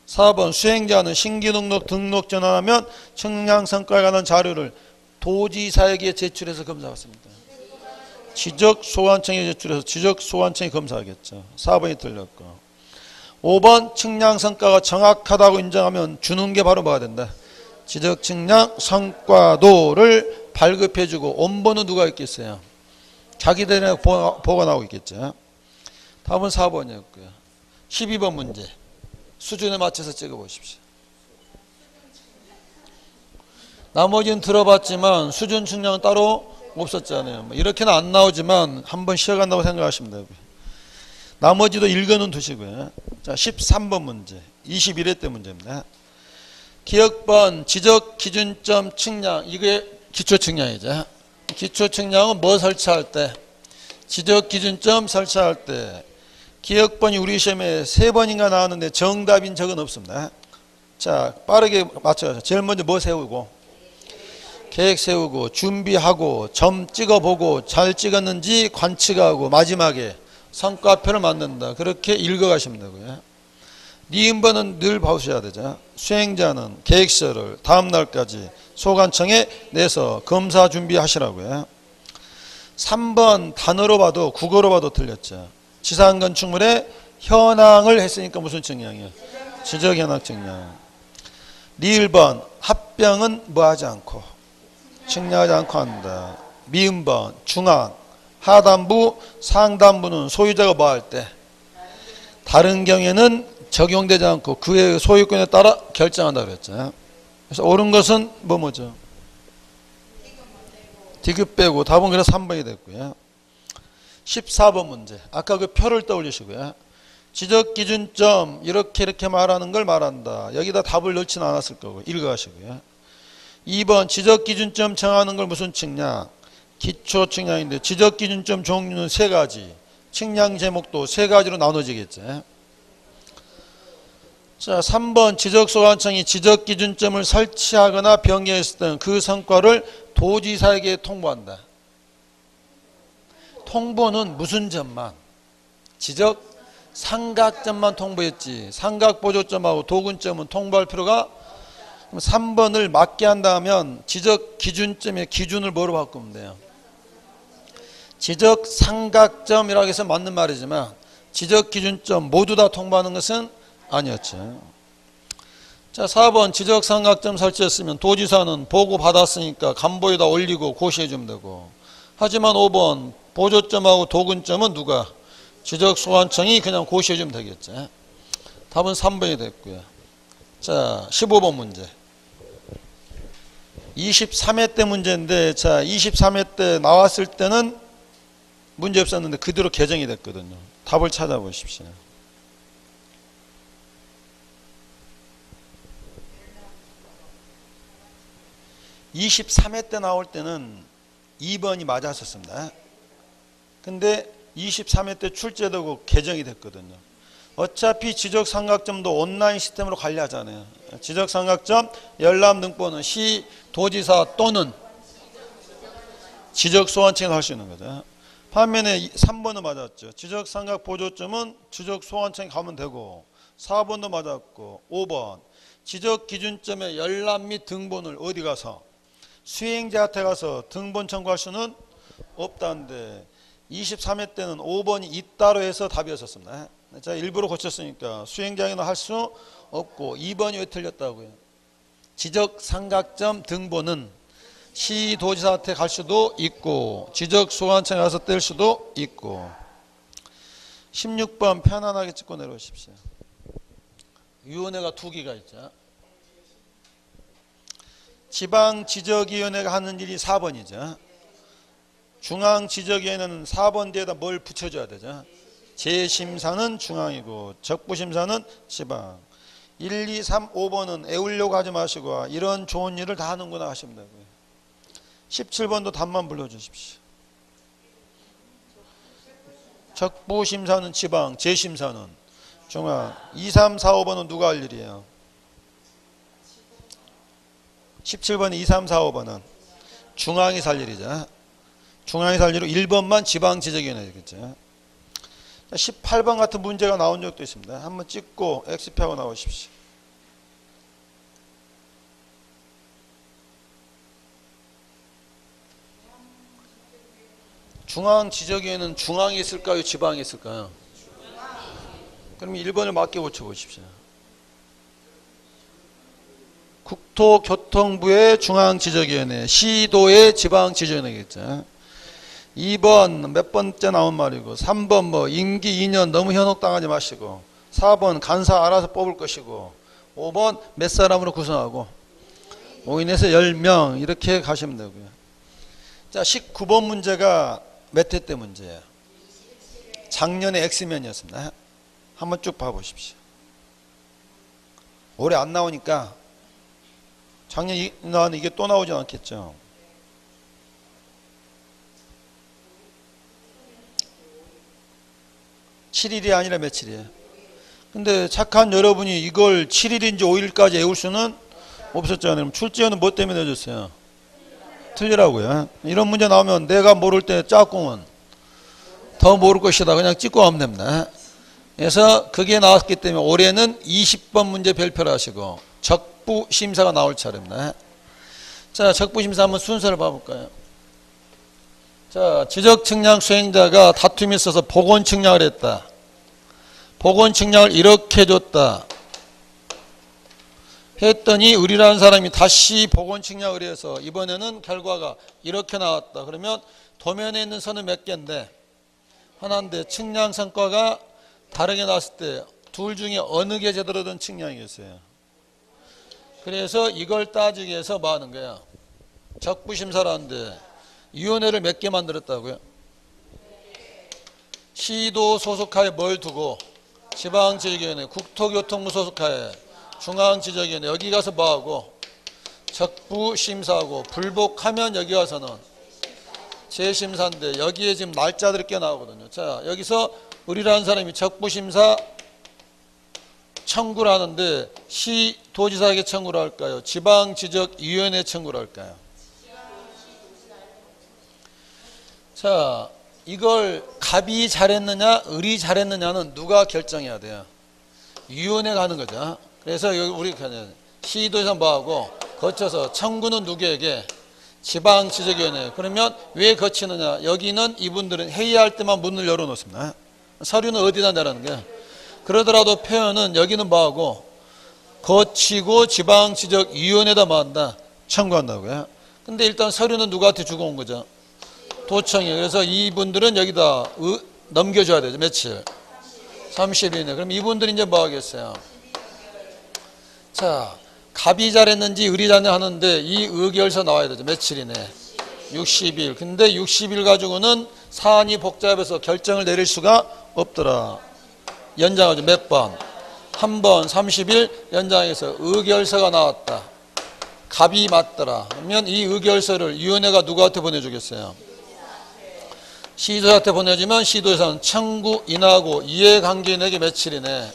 4번 수행자는 신규 등록 전환하면 측량 성과에 관한 자료를 도지사에게 제출해서 검사받습니다. 지적 소관청에 제출해서 지적 소관청이 검사하겠죠. 4번이 틀렸고 5번 측량 성과가 정확하다고 인정하면 주는 게 바로 뭐가 된다. 지적 측량 성과도를 발급해주고 원본은 누가 있겠어요? 자기들의 보고가 나오고 있겠죠. 답은 4번이었고요. 12번 문제. 수준에 맞춰서 찍어보십시오. 나머지는 들어봤지만 수준 측량은 따로 없었잖아요. 이렇게는 안 나오지만 한번 쉬어간다고 생각하시면 되고요. 나머지도 읽어는 두시고요. 자, 13번 문제. 21회 때 문제입니다. 기억번 지적 기준점 측량. 이게 기초 측량이죠. 기초 측량은 뭐 설치할 때? 지적 기준점 설치할 때. 기억번이 우리 시험에 3번인가 나왔는데 정답인 적은 없습니다. 자, 빠르게 맞춰서 제일 먼저 뭐 세우고? 계획 세우고 준비하고 점 찍어보고 잘 찍었는지 관측하고 마지막에 성과표를 만든다. 그렇게 읽어가시면 되고요. 니은번은 늘 봐주셔야 되죠. 수행자는 계획서를 다음 날까지 소관청에 내서 검사 준비하시라고요. 3번 단어로 봐도 국어로 봐도 틀렸죠. 지상건축물의 현황을 했으니까 무슨 측량이에요? 지적현황 측량. 리을번 합병은 뭐 하지 않고 측량하지 않고 한다. 미음번 중앙 하단부 상단부는 소유자가 뭐 할 때 다른 경우에는 적용되지 않고 그의 소유권에 따라 결정한다 그랬죠. 그래서 옳은 것은 뭐죠? 디귿 빼고 답은 그래서 3번이 됐고요. 14번 문제. 아까 그 표를 떠올리시고요. 지적기준점 이렇게 말하는 걸 말한다. 여기다 답을 넣지는 않았을 거고 읽어가시고요. 2번 지적기준점 정하는 걸 무슨 측량? 기초 측량인데 지적기준점 종류는 3가지. 측량 제목도 3가지로 나눠지겠죠. 자, 3번 지적소관청이 지적기준점을 설치하거나 변경했을 때는 그 성과를 도지사에게 통보한다. 통보는 무슨 점만? 지적 삼각점만 통보했지 삼각보조점하고 도근점은 통보할 필요가 3번을 맞게 한다면 지적 기준점의 기준을 뭐로 바꾸면 돼요? 지적 삼각점이라고 해서 맞는 말이지만 지적 기준점 모두 다 통보하는 것은 아니었죠. 자, 4번 지적 삼각점 설치했으면 도지사는 보고 받았으니까 간보에다 올리고 고시해 주면 되고, 하지만 5번 보조점하고 도근점은 누가? 지적소관청이 그냥 고시해 주면 되겠죠. 답은 3번이 됐고요. 자, 15번 문제. 23회 때 문제인데, 자, 23회 때 나왔을 때는 문제 없었는데 그대로 개정이 됐거든요. 답을 찾아보십시오. 23회 때 나올 때는 2번이 맞았었습니다. 근데 23회 때 출제되고 개정이 됐거든요. 어차피 지적삼각점도 온라인 시스템으로 관리하잖아요. 지적삼각점 열람 등본은 시 도지사 또는 지적소관청에서 할 수 있는 거죠. 반면에 3번은 맞았죠. 지적삼각 보조점은 지적소관청에 가면 되고, 4번도 맞았고, 5번 지적기준점의 열람 및 등본을 어디 가서? 수행자한테 가서 등본 청구할 수는 없다는데 23회 때는 5번이 있다로 해서 답이었었습니다. 자, 일부러 고쳤으니까 수행자에게는 할 수 없고, 2번이 왜 틀렸다고요? 지적 삼각점 등본은 시도지사한테 갈 수도 있고 지적소관청에 가서 뗄 수도 있고. 16번 편안하게 찍고 내려오십시오. 위원회가 2개가 있죠. 지방지적위원회가 하는 일이 4번이죠. 중앙지적위원회는 4번 뒤에다 뭘 붙여줘야 되죠. 재심사는 중앙이고 적부심사는 지방. 1, 2, 3, 5번은 애우려고 하지 마시고 이런 좋은 일을 다 하는구나 하시면 되고요. 17번도 답만 불러주십시오. 적부심사는 지방, 재심사는 중앙. 2, 3, 4, 5번은 누가 할 일이에요? 17번, 2, 3, 4, 5번은 중앙이 살 일이죠. 중앙이 살 일로 1번만 지방지적위원회 되겠죠. 18번 같은 문제가 나온 적도 있습니다. 한번 찍고 X표하고 나오십시오. 중앙지적위원회는 중앙에 있을까요? 지방에 있을까요? 그럼 1번을 맞게 고쳐보십시오. 국토교통부의 중앙지적위원회, 시도의 지방지적위원회겠죠. 2번 몇 번째 나온 말이고 3번 뭐 임기 2년 너무 현혹당하지 마시고 4번 간사 알아서 뽑을 것이고 5번 몇 사람으로 구성하고 5인에서 10명 이렇게 가시면 되고요. 자, 19번 문제가 몇 회 때 문제예요? 작년에 X면이었습니다. 한번 쭉 봐보십시오. 올해 안 나오니까 작년에 나왔는데 이게 또 나오지 않겠죠. (7일이) 아니라 며칠이에요? 근데 착한 여러분이 이걸 7일인지 5일까지 외울 수는 없었잖아요. 그럼 출제원은 뭐 때문에 내줬어요? 틀리라고요. 이런 문제 나오면 내가 모를 때 짝꿍은 더 모를 것이다. 그냥 찍고 가면 됩니다. 그래서 그게 나왔기 때문에 올해는 20번 문제 별표를 하시고 적부심사가 나올 차례입니다. 자, 적부심사 한번 순서를 봐볼까요? 자, 지적측량 수행자가 다툼이 있어서 복원측량을 했다. 복원측량을 이렇게 줬다. 했더니 의리라는 사람이 다시 복원측량을 해서 이번에는 결과가 이렇게 나왔다. 그러면 도면에 있는 선은 몇 개인데? 하나인데 측량 성과가 다르게 나왔을 때 둘 중에 어느 게 제대로 된 측량이겠어요? 그래서 이걸 따지기 위해서 뭐 하는 거야? 적부심사라는데 위원회를 몇 개 만들었다고요? 시도 소속하에 뭘 두고? 지방지적위원회, 국토교통부 소속하에 중앙지적위원회, 여기 가서 뭐하고? 적부심사하고 불복하면 여기 가서는 재심사인데 여기에 지금 날짜들이 꽤 나오거든요. 자, 여기서 의리라는 사람이 적부심사 청구를 하는데 시도지사에게 청구를 할까요? 지방지적위원회 청구를 할까요? 자, 이걸 갑이 잘했느냐 을이 잘했느냐는 누가 결정해야 돼요? 위원회가 하는 거죠. 그래서 여기 우리 시도지사 뭐하고 거쳐서 청구는 누구에게? 지방지적위원회. 그러면 왜 거치느냐? 여기는 이분들은 회의할 때만 문을 열어놓습니다. 서류는 어디다 내라는 거야? 그러더라도 표현은 여기는 뭐하고 거치고 지방지적위원회에다 뭐한다? 청구한다고요. 근데 일단 서류는 누구한테 주고 온 거죠? 도청이. 그래서 이분들은 여기다 넘겨줘야 되죠. 며칠? 30일 이내. 그럼 이분들이 이제 뭐 하겠어요? 자, 갑이 잘했는지 을이 잘했는지 하는데 이 의결서 나와야 되죠. 며칠 이내? 60일. 근데 60일 가지고는 사안이 복잡해서 결정을 내릴 수가 없더라. 연장하죠. 몇 번? 한 번 30일 연장해서 의결서가 나왔다. 갑이 맞더라. 그러면 이 의결서를 위원회가 누구한테 보내주겠어요? 시도자한테 보내주면 시도자는 청구 인하고 이해관계인에게 며칠이네?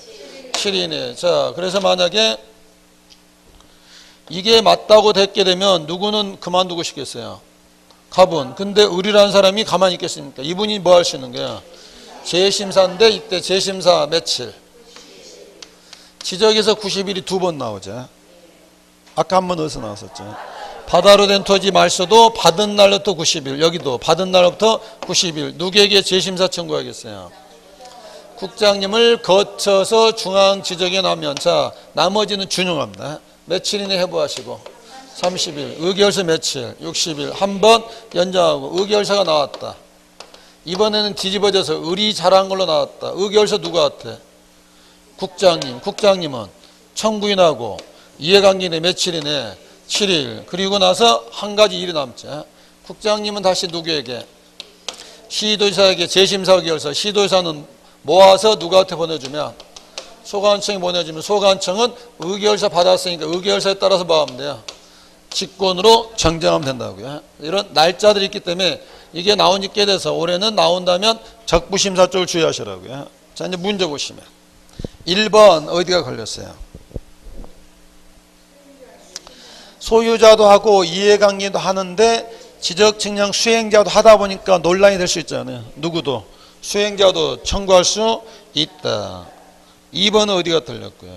7일이네. 자, 그래서 만약에 이게 맞다고 됐게 되면 누구는 그만두고 싶겠어요? 갑은. 근데 을이라는 사람이 가만히 있겠습니까? 이분이 뭐 할 수 있는 거야? 재심사인데 이때 재심사 며칠? 지적에서 90일이 두 번 나오죠. 아까 한 번 어디서 나왔었죠? 바다로 된 토지 말소도 받은 날부터 90일, 여기도 받은 날부터 90일. 누구에게 재심사 청구하겠어요? 국장님을 거쳐서 중앙지적에 나면, 자, 나머지는 준용합니다. 며칠 이내 해부하시고 30일, 의결서 며칠? 60일. 한 번 연장하고 의결서가 나왔다. 이번에는 뒤집어져서 을이 잘한 걸로 나왔다. 의결서 누구한테? 국장님. 국장님은 청구인하고 이해관계인의 며칠이네? 7일. 그리고 나서 한 가지 일이 남죠. 국장님은 다시 누구에게? 시도지사에게 재심사 의결서. 시도지사는 모아서 누구한테 보내주면? 소관청에 보내주면 소관청은 의결서 받았으니까 의결서에 따라서 뭐 하면 돼요? 직권으로 정정하면 된다고요. 이런 날짜들이 있기 때문에 이게 나온 지 꽤 돼서 올해는 나온다면 적부심사 쪽을 주의하시라고요. 자, 이제 문제 보시면 1번 어디가 걸렸어요? 소유자도 하고 이해관계도 하는데 지적측량 수행자도 하다 보니까 논란이 될 수 있잖아요. 누구도? 수행자도 청구할 수 있다. 2번은 어디가 틀렸고요?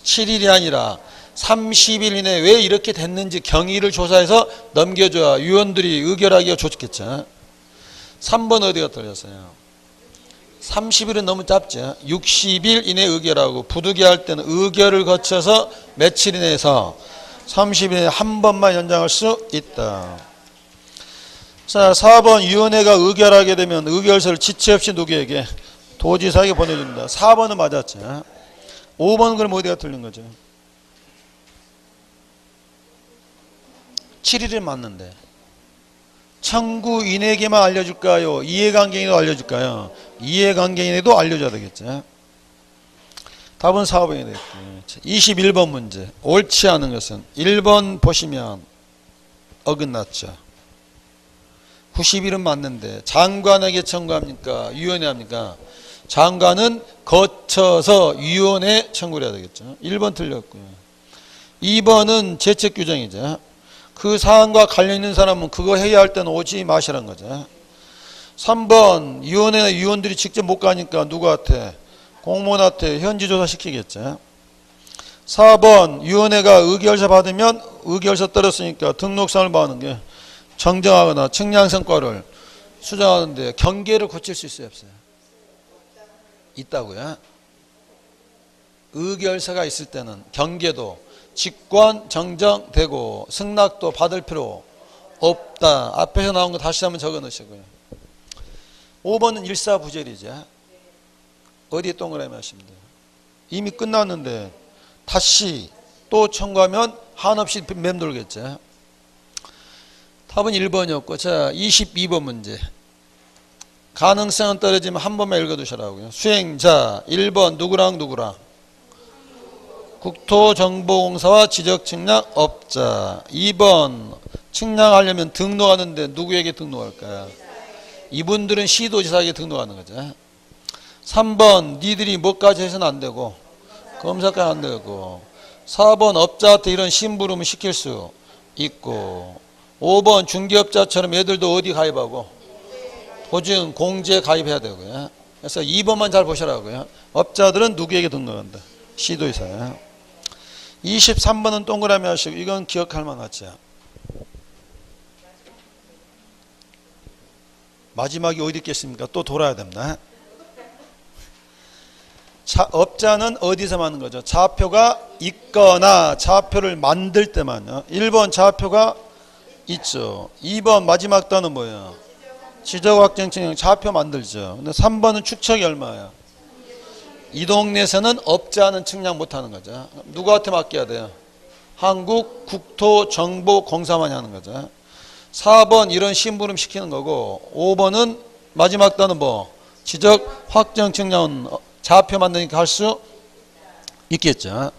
7일이 아니라 30일 이내에 왜 이렇게 됐는지 경위를 조사해서 넘겨줘야 위원들이 의결하기가 좋겠죠. 3번 어디가 틀렸어요? 30일은 너무 짧죠. 60일 이내 의결하고 부득이 할 때는 의결을 거쳐서 며칠 이내에서 30일 이내에 한 번만 연장할 수 있다. 자, 4번 위원회가 의결하게 되면 의결서를 지체 없이 누구에게? 도지사에게 보내줍니다. 4번은 맞았죠. 5번은 그럼 어디가 틀린 거죠? 7일은 맞는데 청구인에게만 알려줄까요? 이해관계인에도 알려줄까요? 이해관계인에도 알려줘야 되겠죠. 답은 4번이 되겠고요. 21번 문제. 옳지 않은 것은 1번 보시면 어긋났죠. 91은 맞는데 장관에게 청구합니까? 위원회 합니까? 장관은 거쳐서 위원회 청구를 해야 되겠죠. 1번 틀렸고요. 2번은 제책 규정이죠. 그 사안과 관련 있는 사람은 그거 해야 할 때는 오지 마시라는 거죠. 3번 위원회 위원들이 직접 못 가니까 누구한테? 공무원한테 현지조사 시키겠죠. 4번 위원회가 의결서 받으면 의결서 떨었으니까 등록상을 받는 게 정정하거나 측량성과를 수정하는데 경계를 고칠 수 있어요, 없어요? 있다고요. 의결서가 있을 때는 경계도 직권 정정되고 승낙도 받을 필요 없다. 앞에서 나온 거 다시 한번 적어 넣으시고요. 5번은 일사부절이죠. 어디에 동그라미 하시면 돼요. 이미 끝났는데 다시 또 청구하면 한없이 맴돌겠죠. 답은 1번이었고, 자, 22번 문제. 가능성은 떨어지면 한 번만 읽어두시라고요. 수행자 1번 누구랑 누구랑? 국토정보공사와 지적측량업자. 2번 측량하려면 등록하는데 누구에게 등록할까요? 이분들은 시도지사에게 등록하는 거죠. 3번 니들이 뭐까지 해서는 안 되고 검사까지 안 되고. 4번 업자한테 이런 심부름을 시킬 수 있고. 5번 중개업자처럼 애들도 어디 가입하고? 보증 공제 가입해야 되고요. 그래서 2번만 잘 보시라고요. 업자들은 누구에게 등록한다? 시도지사요. 23번은 동그라미 하시고 이건 기억할 만하죠. 마지막이 어디 있겠습니까? 또 돌아야 됩니다. 자, 업자는 어디서 만든 거죠? 좌표가 있거나 좌표를 만들 때만요. 1번 좌표가 있죠. 2번 마지막 단어는 뭐예요? 지적확정증명 좌표 만들죠. 근데 3번은 축척이 얼마예요? 이 동네에서는 업자는 측량 못하는 거죠. 누구한테 맡겨야 돼요? 한국국토정보공사만이 하는 거죠. 4번 이런 심부름 시키는 거고 5번은 마지막 단어는 뭐? 지적확정증명은 좌표 만드니까 할 수 있겠죠.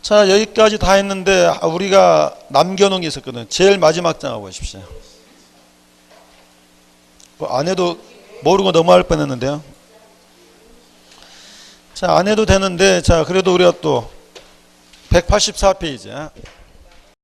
자, 여기까지 다 했는데 우리가 남겨놓은 게 있었거든요. 제일 마지막 장 보십시오. 안 해도 모르고 넘어갈 뻔했는데요. 자, 안 해도 되는데 자, 그래도 우리가 또 184페이지